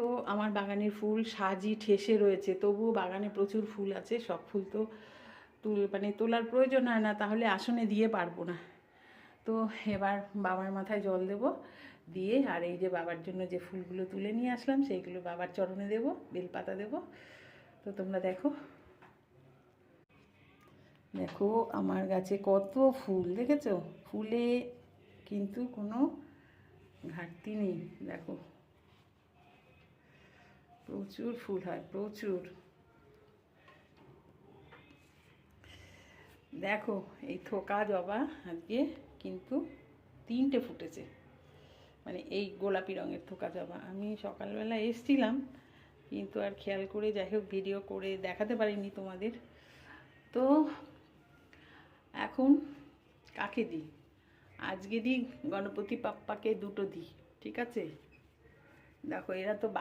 দেখো আমার বাগানের ফুল সাজি ঠেসে রয়েছে, তবুও বাগানে প্রচুর ফুল আছে। সব ফুল তো মানে তোলার প্রয়োজন হয় না, তাহলে আসনে দিয়ে পারবো না। তো এবার বাবার মাথায় জল দেব, দিয়ে আর এই যে বাবার জন্য যে ফুলগুলো তুলে নিয়ে আসলাম সেইগুলো বাবার চরণে দেব, বেলপাতা দেব। তো তোমরা দেখো, দেখো আমার গাছে কত ফুল, দেখেছো? ফুলে কিন্তু কোনো ঘাটতি নেই। দেখো প্রচুর ফুল হয়, প্রচুর। দেখো এই থোকা জবা আজকে কিন্তু 3টে ফুটেছে, মানে এই গোলাপি রঙের থোকা জবা। আমি সকালবেলা এসছিলাম, কিন্তু আর খেয়াল করে যাই হোক ভিডিও করে দেখাতে পারিনি তোমাদের। তো এখন কাকে দিই? আজকে দিই গণপতি বাপ্পাকে, দুটো দিই, ঠিক আছে? দেখো এরা তো